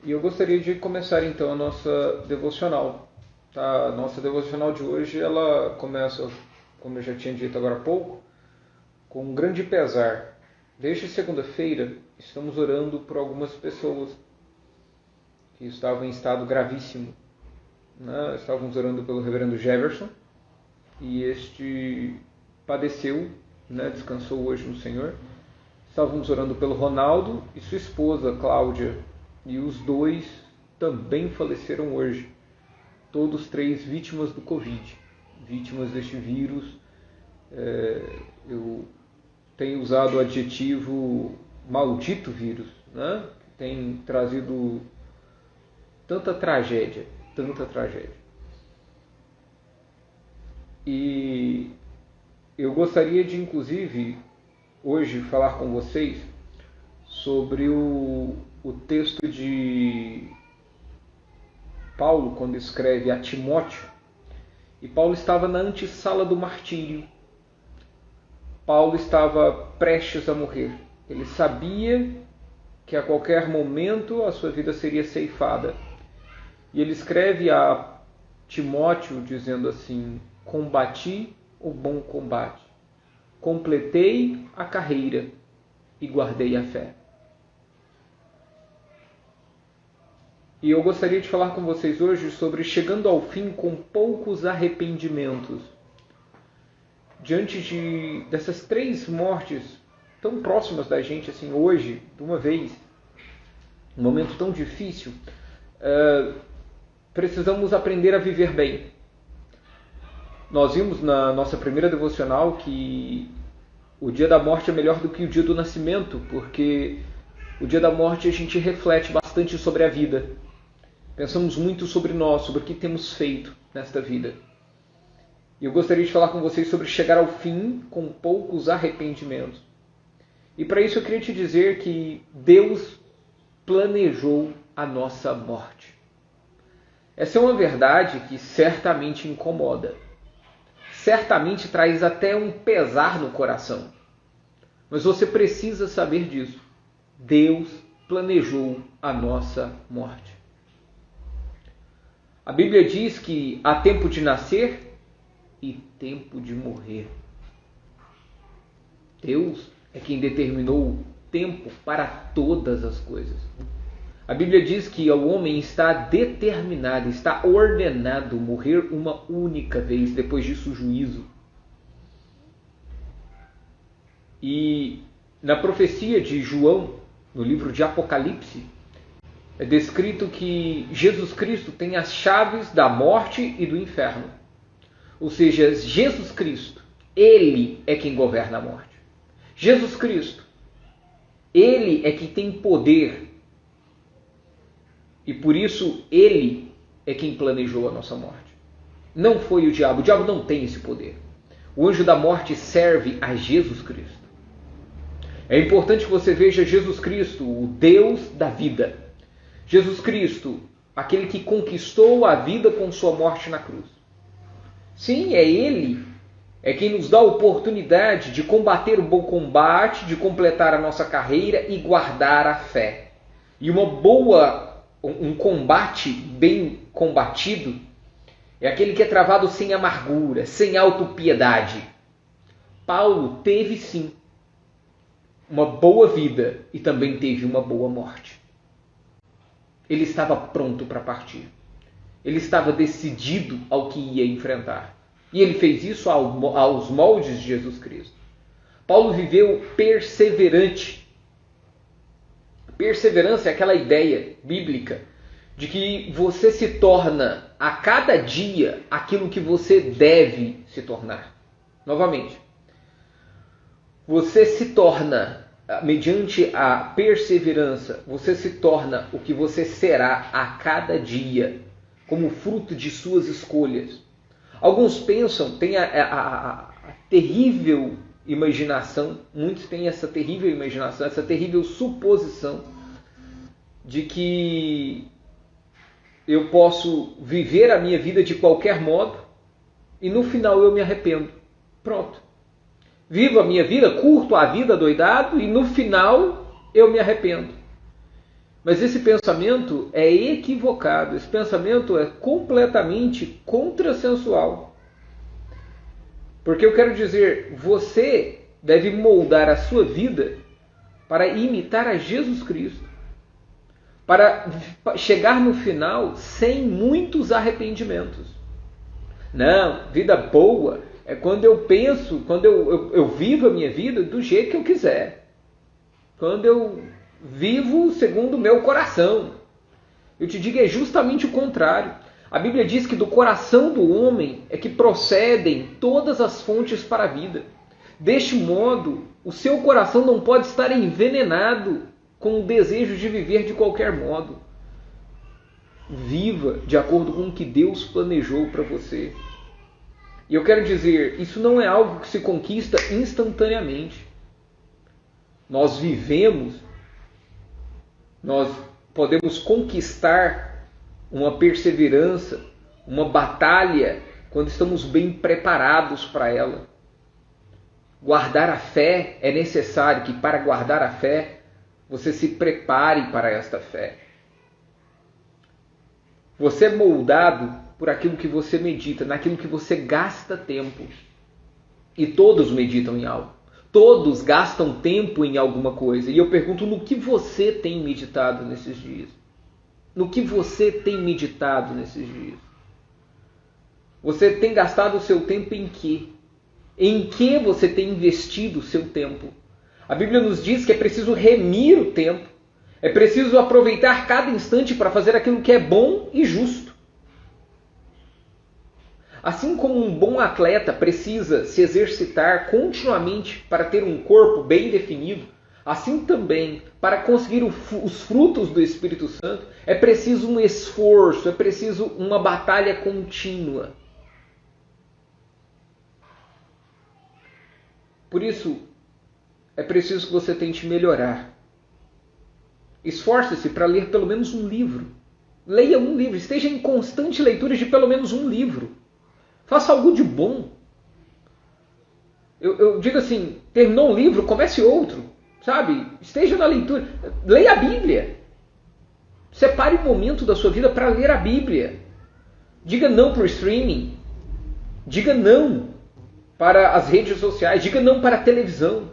E eu gostaria de começar então a nossa devocional. Tá? A nossa devocional de hoje ela começa, como eu já tinha dito agora há pouco, com um grande pesar. Desde segunda-feira estamos orando por algumas pessoas que estavam em estado gravíssimo. Né? Estávamos orando pelo reverendo Jefferson e este padeceu, né? Descansou hoje no Senhor. Estávamos orando pelo Ronaldo e sua esposa, Cláudia, e os dois também faleceram hoje. Todos três vítimas do Covid, vítimas deste vírus. Eu tenho usado o adjetivo maldito vírus, né? Tem trazido tanta tragédia. E eu gostaria de, inclusive, hoje falar com vocês sobre o texto de Paulo, quando escreve a Timóteo. E Paulo estava na antessala do martírio. Paulo estava prestes a morrer. Ele sabia que a qualquer momento a sua vida seria ceifada. E ele escreve a Timóteo dizendo assim: combati o bom combate, completei a carreira e guardei a fé. E eu gostaria de falar com vocês hoje sobre chegando ao fim com poucos arrependimentos. Diante dessas três mortes tão próximas da gente assim hoje, de uma vez, um momento tão difícil, precisamos aprender a viver bem. Nós vimos na nossa primeira devocional que o dia da morte é melhor do que o dia do nascimento, porque o dia da morte a gente reflete bastante sobre a vida. Pensamos muito sobre nós, sobre o que temos feito nesta vida. E eu gostaria de falar com vocês sobre chegar ao fim com poucos arrependimentos. E para isso eu queria te dizer que Deus planejou a nossa morte. Essa é uma verdade que certamente incomoda. Certamente traz até um pesar no coração. Mas você precisa saber disso. Deus planejou a nossa morte. A Bíblia diz que há tempo de nascer e tempo de morrer. Deus é quem determinou o tempo para todas as coisas. A Bíblia diz que o homem está determinado, está ordenado morrer uma única vez, depois disso o juízo. E na profecia de João, no livro de Apocalipse, é descrito que Jesus Cristo tem as chaves da morte e do inferno. Ou seja, Jesus Cristo, Ele é quem governa a morte. Jesus Cristo, Ele é quem tem poder. E por isso, Ele é quem planejou a nossa morte. Não foi o diabo não tem esse poder. O anjo da morte serve a Jesus Cristo. É importante que você veja Jesus Cristo, o Deus da vida. Jesus Cristo, aquele que conquistou a vida com sua morte na cruz. Sim, é Ele, é quem nos dá a oportunidade de combater o bom combate, de completar a nossa carreira e guardar a fé. E um combate bem combatido é aquele que é travado sem amargura, sem autopiedade. Paulo teve sim uma boa vida e também teve uma boa morte. Ele estava pronto para partir. Ele estava decidido ao que ia enfrentar. E ele fez isso aos moldes de Jesus Cristo. Paulo viveu perseverante. Perseverança é aquela ideia bíblica de que você se torna a cada dia aquilo que você deve se tornar. Novamente, você se torna, mediante a perseverança, você se torna o que você será a cada dia, como fruto de suas escolhas. Alguns pensam, têm a terrível imaginação, muitos têm essa terrível imaginação, essa terrível suposição de que eu posso viver a minha vida de qualquer modo e no final eu me arrependo. Pronto. Vivo a minha vida, curto a vida doidado e no final eu me arrependo. Mas esse pensamento é equivocado, esse pensamento é completamente contrassensual. Porque eu quero dizer, você deve moldar a sua vida para imitar a Jesus Cristo, para chegar no final sem muitos arrependimentos. Não, vida boa é quando eu penso, quando eu vivo a minha vida do jeito que eu quiser. Quando eu vivo segundo o meu coração. Eu te digo, é justamente o contrário. A Bíblia diz que do coração do homem é que procedem todas as fontes para a vida. Deste modo, o seu coração não pode estar envenenado com o desejo de viver de qualquer modo. Viva de acordo com o que Deus planejou para você. E eu quero dizer, isso não é algo que se conquista instantaneamente. Nós vivemos, nós podemos conquistar uma perseverança, uma batalha, quando estamos bem preparados para ela. Guardar a fé, é necessário que para guardar a fé, você se prepare para esta fé. Você é moldado por aquilo que você medita, naquilo que você gasta tempo. E todos meditam em algo. Todos gastam tempo em alguma coisa. E eu pergunto, no que você tem meditado nesses dias? No que você tem meditado nesses dias? Você tem gastado o seu tempo em quê? Em que você tem investido o seu tempo? A Bíblia nos diz que é preciso remir o tempo. É preciso aproveitar cada instante para fazer aquilo que é bom e justo. Assim como um bom atleta precisa se exercitar continuamente para ter um corpo bem definido, assim também, para conseguir os frutos do Espírito Santo, é preciso um esforço, é preciso uma batalha contínua. Por isso, é preciso que você tente melhorar. Esforce-se para ler pelo menos um livro. Leia um livro, esteja em constante leitura de pelo menos um livro. Faça algo de bom. Eu digo assim, terminou um livro, comece outro. Sabe? Esteja na leitura. Leia a Bíblia. Separe um momento da sua vida para ler a Bíblia. Diga não para o streaming. Diga não para as redes sociais. Diga não para a televisão.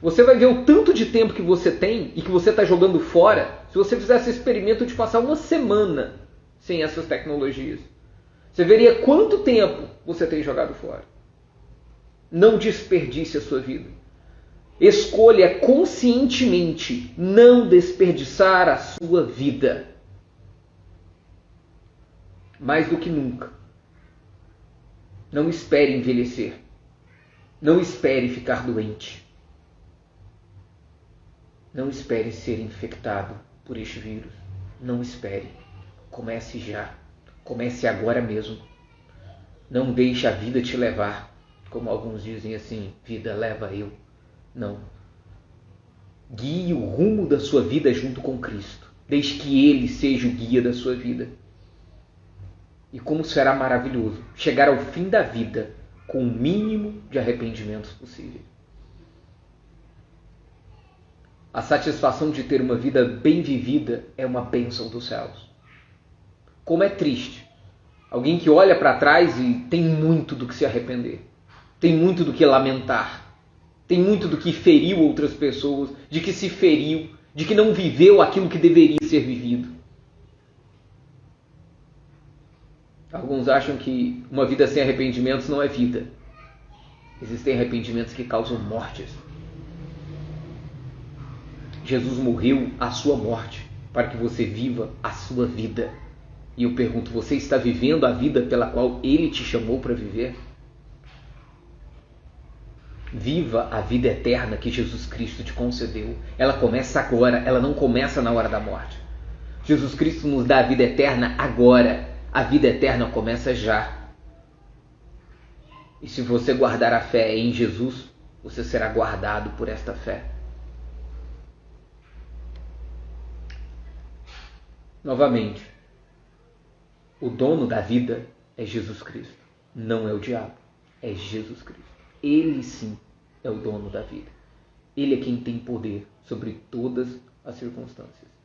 Você vai ver o tanto de tempo que você tem e que você está jogando fora se você fizesse esse experimento de passar uma semana sem essas tecnologias. Você veria quanto tempo você tem jogado fora. Não desperdice a sua vida. Escolha conscientemente não desperdiçar a sua vida. Mais do que nunca. Não espere envelhecer. Não espere ficar doente. Não espere ser infectado por este vírus. Não espere. Comece já. Comece agora mesmo. Não deixe a vida te levar. Como alguns dizem assim, vida leva eu. Não. Guie o rumo da sua vida junto com Cristo. Deixe que Ele seja o guia da sua vida. E como será maravilhoso chegar ao fim da vida com o mínimo de arrependimentos possível. A satisfação de ter uma vida bem vivida é uma bênção dos céus. Como é triste alguém que olha para trás e tem muito do que se arrepender. Tem muito do que lamentar. Tem muito do que feriu outras pessoas, de que se feriu, de que não viveu aquilo que deveria ser vivido. Alguns acham que uma vida sem arrependimentos não é vida. Existem arrependimentos que causam mortes. Jesus morreu a sua morte para que você viva a sua vida. E eu pergunto, você está vivendo a vida pela qual Ele te chamou para viver? Viva a vida eterna que Jesus Cristo te concedeu. Ela começa agora, ela não começa na hora da morte. Jesus Cristo nos dá a vida eterna agora. A vida eterna começa já. E se você guardar a fé em Jesus, você será guardado por esta fé. Novamente, o dono da vida é Jesus Cristo, não é o diabo, é Jesus Cristo. Ele sim é o dono da vida. Ele é quem tem poder sobre todas as circunstâncias.